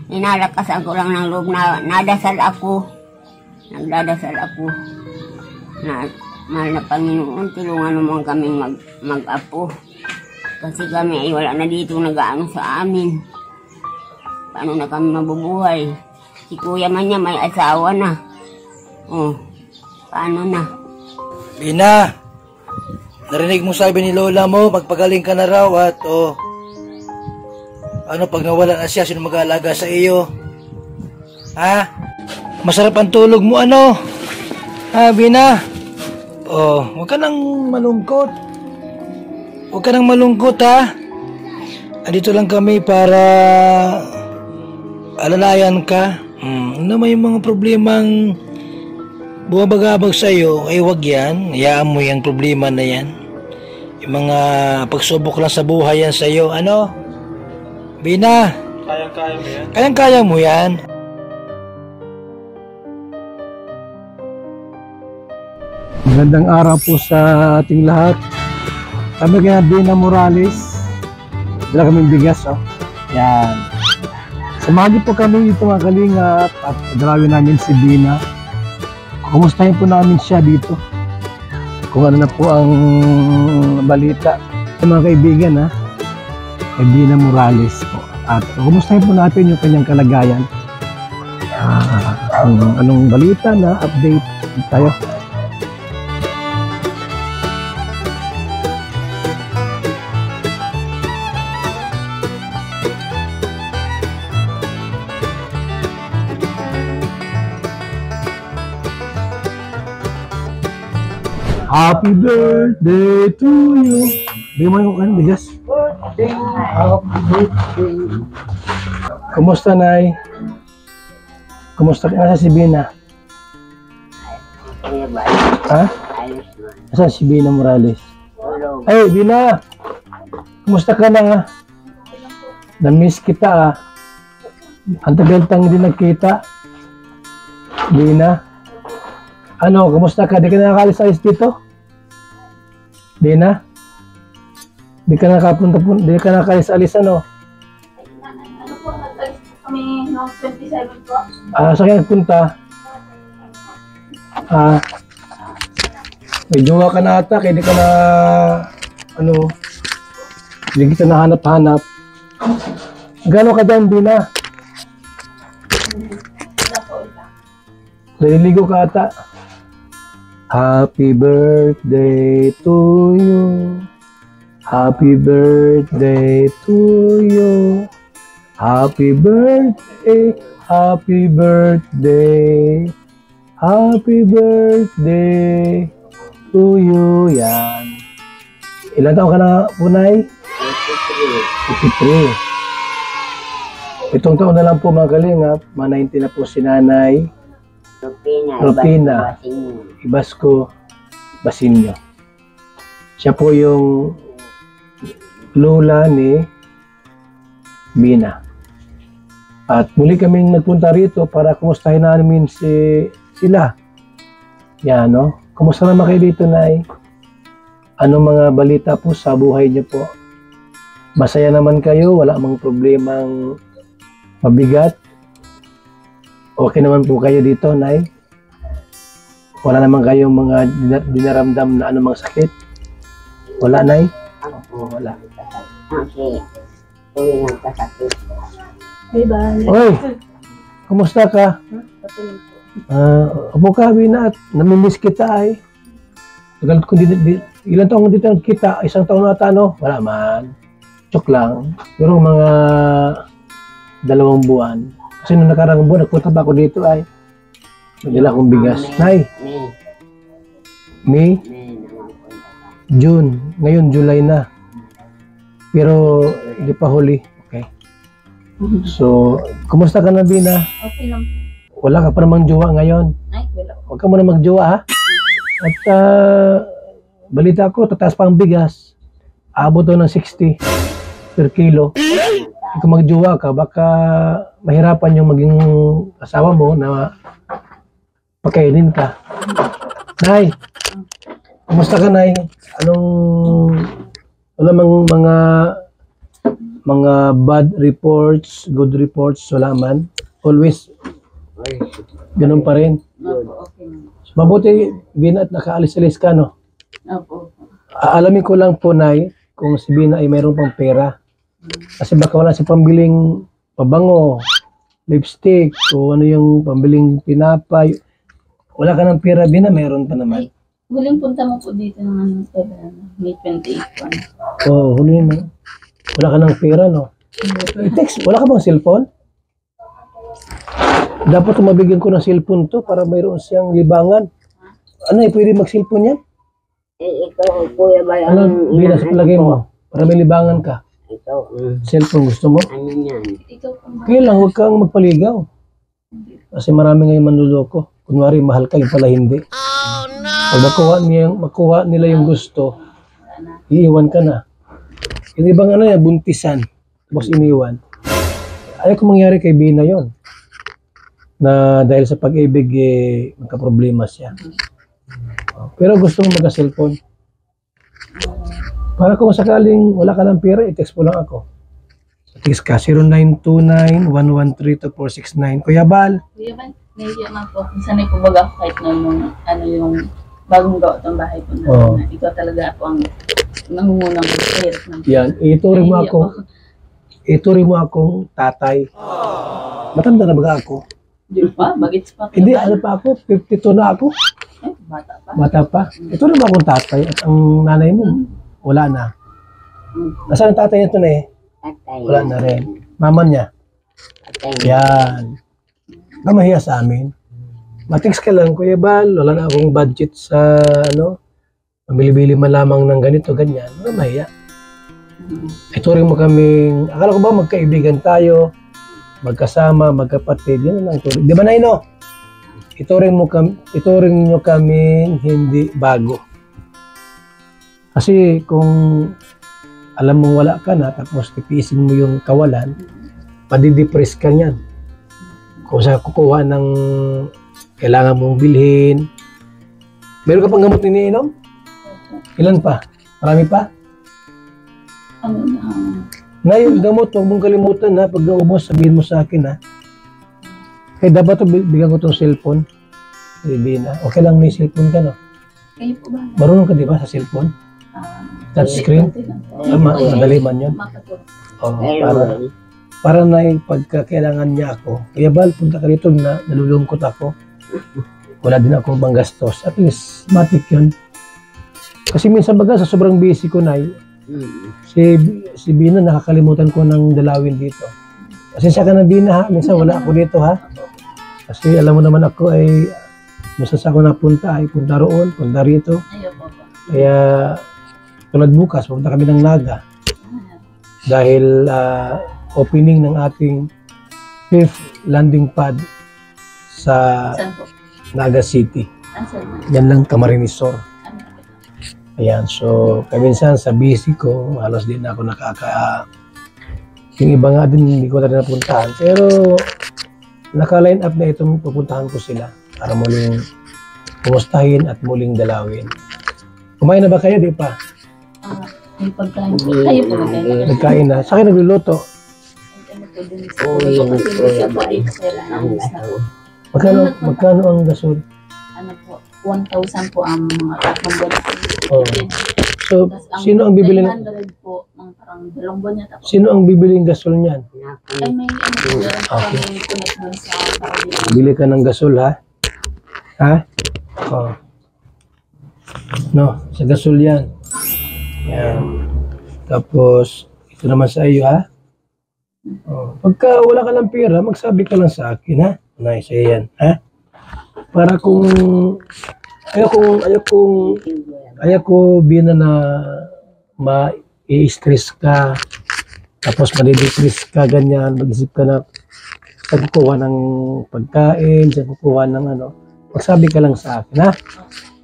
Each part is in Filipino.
Inalakasan ko lang ng loob na nadasal ako. Nagdadasal ako na mahal na Panginoon, tulungan naman kaming mag-apo. Kasi kami ay wala na dito nag-aano sa amin. Paano na kami mabubuhay? Si kuya man niya may asawa na. Oh, paano na? Bina, narinig mo sabi ni Lola mo, magpagaling ka na raw at ano pag nawala na siya, sino mag-aalaga sa iyo? Ha? Masarap ang tulog mo ano? Ha, Bina? Oh, huwag ka nang malungkot. Huwag ka nang malungkot ha. Andito lang kami para alalayan ka. Ano may mga problemang bumabagabag sa iyo, ay wag yan. Hayaan mo yung problema na yan. Yung mga pagsubok lang sa buhay yan sa iyo. Ano? Bina? Kayang-kaya mo yan? Kayang-kaya mo yan. Magandang araw po sa ating lahat. Kami kaya Bina Morales. Dala kaming bigas, oh. Yan. Samahan niyo po kami dito mga kalingap at dalawin namin si Bina. Kumustahin po namin siya dito. Kung ano na po ang balita. Mga kaibigan, ha. Kay Bina Morales po. At kumustahin po natin yung kanyang kalagayan. Anong balita na update tayo. Happy birthday to you. Bigyan mo yung kan bigas. Happy birthday. Kumusta, Nay? Kumusta ka sa si Bina? Ha? Asa si Bina Morales? Hey, Bina! Kumusta ka na? Na-miss kita, ah. Ang tagal-tang hindi nagkita. Bina? Ano, kumusta ka? Di ka nakakalis-alis dito? Bina? Di ka nakakalis-alis, ano? Ano po, nag-alis kami noong 27 po. Saan ka nagpunta? May jowa ka na ata, kaya di ka na, hindi kita nahanap-hanap. Gano'n ka dyan, Bina? Naliligo ka ata. Happy birthday to you. Happy birthday to you. Happy birthday. Happy birthday. Happy birthday to you. Yan. Ilan taon ka na, Punay? 83. Itong taon na lang po mga kalingap. Mga 90 na po si Nanay Rupina Ibasco Basinyo. Siya po yung lola ni Bina. At muli kaming nagpunta rito para kumustahin namin sila. Yan, no? Kumusta naman kayo dito, Nay? Anong mga balita po sa buhay niyo po? Masaya naman kayo? Wala mang problemang mabigat? Okay naman po kayo dito, Nay? Wala naman kayong mga dinaramdam na anumang sakit? Wala, Nay? Ako, wala. Kasi, tuwing ang kasakit. Bye-bye. Oy! Kumusta ka? Upo ka, Bina, at namimiss kita ay. Tagal ko ilan taong dito kita? Isang taon na ata, no? Wala man. Chok lang. Pero mga 2 buwan. Kasi nung nakarang buwan, nagpunta pa ako dito ay. Nadala akong bigas. Nay! May? June. Ngayon, July na. Pero, hindi pa huli. Okay. So, kumusta ka na, Bina? Okay lang. Wala ka pa namang jowa ngayon. Ay, wala. Huwag ka muna magjowa, ha? At, balita ko, tataas pa ang bigas. Abot to ng 60 per kilo. Kung magjowa ka, baka mahirapan yung maging asawa mo na pakainin ka. Nay, kumusta ka, Nay? Anong, wala mga mga bad reports, good reports, wala man. Always, ganun pa rin. Opo, okay na. Mabuti, Bina, at nakaalis-alis ka, no? Opo. Alamin ko lang po, Nay, kung si Bina ay mayroon pang pera. Kasi baka wala si pambiling pabango, lipstick, o ano yung pambiling tinapay. Wala ka ng pera, Bina, mayroon pa naman. Huling punta mo po dito ng ano, May 28 po. Oo, huli na. Wala ka ng pera, no? I-text, wala ka bang cellphone? Dapat mabigyan ko ng cellphone to para mayroon siyang libangan. Ano, pwede mag-cellphone yan? Ikaw, Kuya Bal, Ano, Bina, sa palagay mo? Para may libangan ka. Ikaw, Cellphone, gusto mo? ano yan? Ikaw po ba? Kaya lang, huwag kang magpaligaw. Kasi marami ngayon manluloko. Kunwari, mahal ka, yung pala hindi. Pag makuha nila yung gusto, iiwan ka na. Yung ibang ano yan, buntisan. Tapos iniwan. Ayaw ko mangyari kay Bina yon, na dahil sa pag-ibig, magka-problema siya. Pero gusto mo magka-cellphone. Para kung sakaling wala ka ng pera, i-text mo lang ako. Text ka, 0929-113-2469. Kuya Bal, Kuya Bal, nahiya man po. Sanay po baga ako kahit na yung, ano yung bagong gawa itong bahay po na, Oo. na ikaw talaga po ang nangungunang mag-share. yan, ituring mo akong tatay. Matanda na ba ako? Di ba? Bagets pa. Hindi, ano pa ako? 52 na ako. Eh, bata pa. Bata pa. Ito na ba akong tatay? At ang nanay mo, wala na. Nasaan ang tatay nito na eh? Tatay. Wala na rin. Mama niya. Tatay. Yan. Kamahiya sa amin. Matix ka lang, Kuya Bal. Wala na akong budget sa, ano, mabili-bili man lamang ng ganito, ganyan. Kamahiya. Ituring mo kaming, akala ko ba magkaibigan tayo, magkasama, magkapatid, yan lang turing. Di ba, Naino? Ituring nyo kaming hindi bago. Kasi kung alam mong wala ka na, tapos tipisin mo yung kawalan, madidepress ka niyan. Kung sa kukuha ng kailangan mong bilhin. Meron ka pang gamot iniinom? Ilan pa? Marami pa? Ano na, Ngayon, gamot, huwag mong kalimutan ha. Pag naubos, sabihin mo sa akin ha. Kaya dapat bigyan ko itong cellphone. Sabihin na. Okay lang may cellphone ka, no? kayo po ba? Marunong ka, di ba, sa cellphone? Touchscreen? Madali man yun. Makatulog. Oo, Meron. para na yung pagkakailangan niya ako. Kaya Bal, punta ka dito na nalulungkot ako. Wala din akong panggastos. At least, matik yun. Kasi minsan baga, sa sobrang busy ko na, si Bina, nakakalimutan ko ng dalawin dito. Kasi siya ka na, Bina, ha? Minsan wala ako dito, ha? Kasi alam mo naman ako ay, musas ako napunta, ay punta roon, punta rito. Ayaw po po. Kaya, tulad bukas, pupunta kami ng Naga. Dahil opening ng ating 5th landing pad sa Saan po? Naga City. Saan na? Yan lang, Camarinesor. Ano po? Ayan, so kaminsan sa busy ko, halos din ako yung iba nga din hindi ko na rin napuntahan. Pero naka-line up na itong pupuntahan ko sila para muling kumustahin at muling dalawin. Kumain na ba kayo? Di pa? May pagkain po. Kayo po nagkain. Nagkain na. Sa akin nagluluto. Ano po din sa puso kasi siya po ay sila ang na po. Magkano ang gasol? Ano po, 1,000 po ang mga tatlong buwan. Oh. So, sino ang bibili 900 po, ng parang dalawang buwan yata po. Sino ang bibiling gasol niyan? Ay, may ano po, meron po Okay. kami connect dun sa parang Bili ka ng gasol, ha? Ha? Oh. No, sa gasol yan. Yan. Tapos, ito naman sa iyo, ha? Oh. Pagka wala ka ng pera, magsabi ka lang sa akin, ha? Nice, yan, ha? Para kung ayaw ko Bina na ma-i-stress ka, tapos madidepress ka, ganyan, mag-isip ka na saan kukuha ng pagkain, saan kukuha ng ano, magsabi ka lang sa akin, ha?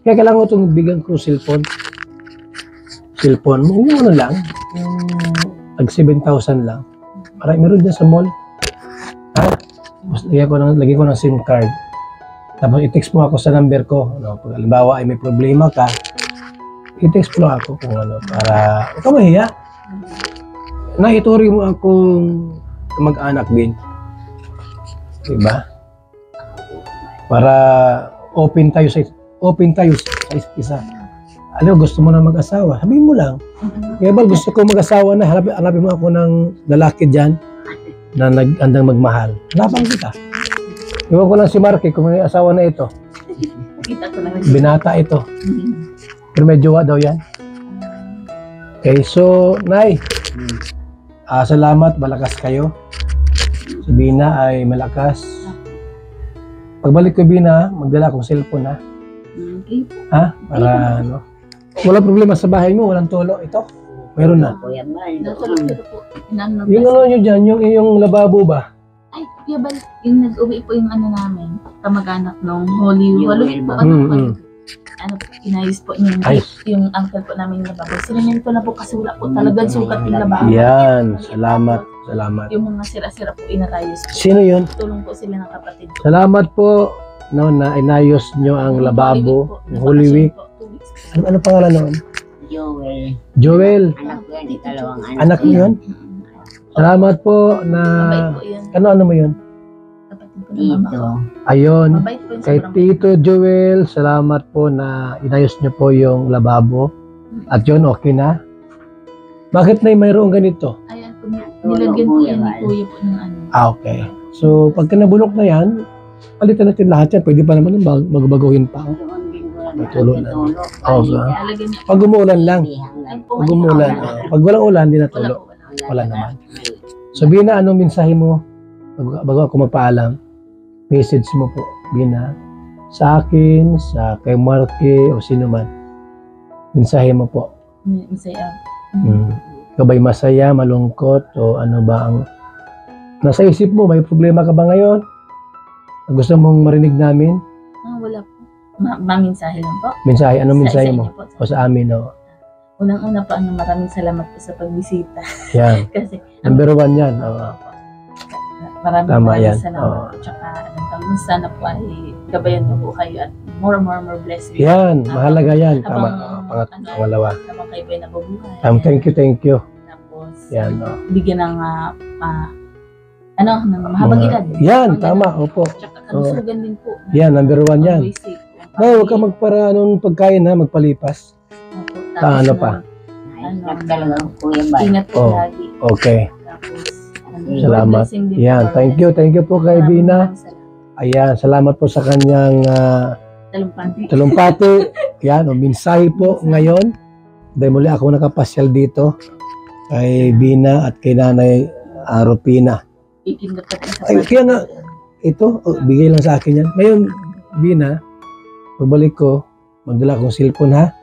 Kaya kailangan ko itong bigyan ko cellphone, yung ano lang, yung tag 7,000 lang. Meron dyan sa mall, ha? Tapos lagyan ko ng SIM card. Tapos i-text mo ako sa number ko. No? Pag halimbawa ay may problema ka, i-text mo ako kung ano, para huwag ka mahiya. Na ituri mo akong mag-anak din. Diba? Para open tayo sa isa't isa. Ano, gusto mo na mag-asawa? Sabihin mo lang. Kaya ba gusto ko mag-asawa na, hanapin mo ako ng lalaki dyan na nag-andang magmahal. Hanapan kita. Iwan ko lang si Marky kung may asawa na ito. Kita ko lang. Binata ito. Pero may jowa daw yan. Okay, so, Nay, salamat, malakas kayo. Si Bina ay malakas. Pagbalik ko, Bina, magdala akong cellphone, ha? Okay. Ha? Para, ano? Wala problema sa bahay mo, walang tulo. Ito, meron na. Kuya Bal. Natulog ko po. Yung ano nyo dyan, yung iyong lababo ba? Ay, Kuya Bal, yung nag-uwi po yung ano namin, kamag-anak nung Holy Halloween po. Ano po, inayos po yung uncle po namin yung lababo. Sinimento na po kasi wala po talagang sukat yung lababo. Yan, salamat, salamat. Yung mga sira-sira po inatayos po. Sino yun? Tulong po sila ng kapatid ko. Salamat po, no, na inayos nyo ang lababo, Holy Week. Ano pangalan noon? Joel. Joel. Anak ko yan, dalawang anak. Anak mo yun? Salamat po na... Mabait po yun. Ano mo yun? Kapatid ko ng mama Dito. ko. Ayun. Mabait po yun Kay sobrang. Tito Joel, salamat po na inayos nyo po yung lababo. At yun, okay na. Bakit na mayroong ganito? Ayan po, nilagyan po yan ni Kuya po ng ano. Okay. So, pagka nabulok na yan, palitan natin lahat yan. Pwede pa naman magbaguhin pa. Doon din ko lang Natulog na. natutulog. Okay. Nilagyan niya. Pag umuulan lang. Ay, po, Pag umuulan. Pag walang ulan, di Wala natulog. po, wala. Wala naman. So, Bina, anong mensahe mo? Bago ako magpaalam, message mo po, Bina, sa akin, sa kay Marky, o sino man. Mensahe mo po. Masaya. Ikaw ba'y masaya, malungkot, o ano ba ang nasa isip mo? May problema ka ba ngayon? Gusto mong marinig namin? Wala po. Maminsahe lang po. Mensahe, anong mensahe Sa mo? inyo po. O sa amin, o? Unang-una po, maraming salamat po sa pagbisita. Yan. Kasi, Number 1 yan. O. maraming yan. salamat po. Tsaka, sana po ay gabayan po kayo at more blessings. Yan, mahalaga yan. Tama. Pangalawa. Habang kayo ba'y nabubuhay. Thank you. Tapos, Yan, o. bigyan ng ng mahabang edad. Yan, tama, opo. Tsaka kalusugan din po. Yan, number 1 yan. Always safe po. No, huwag ka magpara nung pagkain ha, magpalipas. Opo. Ano pa? Ayos talaga Kuya Bal. Ingat po Oh. lagi. Okay. Tapos, Salamat. blessing din Yan, po. thank you po kay Bina. Maraming salamat. Ayan, salamat po sa kanyang Talumpati. talumpati. Yan, o mensahe po ngayon. Dahil muli ako nakapasyal dito kay Bina at kay Nanay Rupina. Ikindot ka sa Ay, kaya nga, ito, bigay lang sa akin yan. Ngayon, Bina, pagbalik ko, magdala akong cellphone ha.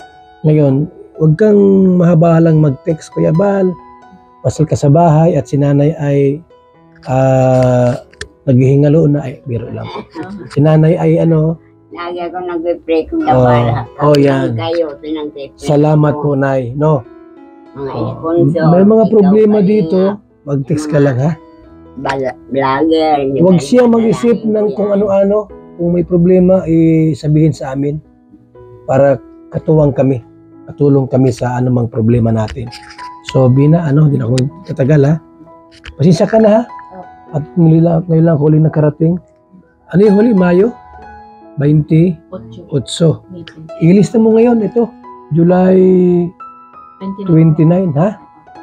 Ngayon, huwag kang mahabalang mag-text, Kuya Bal. Pasal ka sa bahay at si Nanay ay naghihingalo na. Ay, biro lang po. Si Nanay ay Lagi ako nagpe-pray kung dabala. yan. Kayo, pinag-pray. Salamat po, Nay. No, Mga sponsor. may mga ikaw problema kayo dito. nga, Mag-text ka lang ha. Vlogger. Huwag siya mag-isip ng kung ano-ano. Kung may problema, sabihin sa amin para katulong kami sa anumang problema natin. So, Bina, hindi na ako tatagal ha. Pasensya ka na ha. At ngayon lang huli nakarating. Ano yung huli? Mayo? 28. 8. Ilista mo ngayon ito. July 29 ha.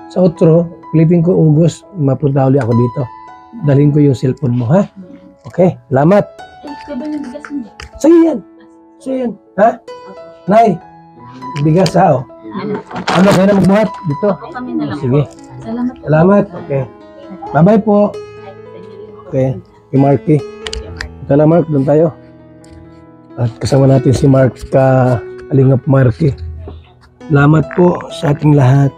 Sa otro, pilitin ko August, mapunta ulit ako dito. Dalhin ko yung cellphone mo ha. Okay, salamat. Ay, kaya ba yung bigas mo? Sa'yo yan. Ha? Nay, bigas ha. Ano, kaya na magbuhat dito. Ako kami na lang Sige. po. Salamat po. Salamat. Okay. Bye-bye po. Okay. Kay Marky. Tala Mark, doon tayo. At kasama natin si Mark Kalingap Marky. Salamat po sa ating lahat.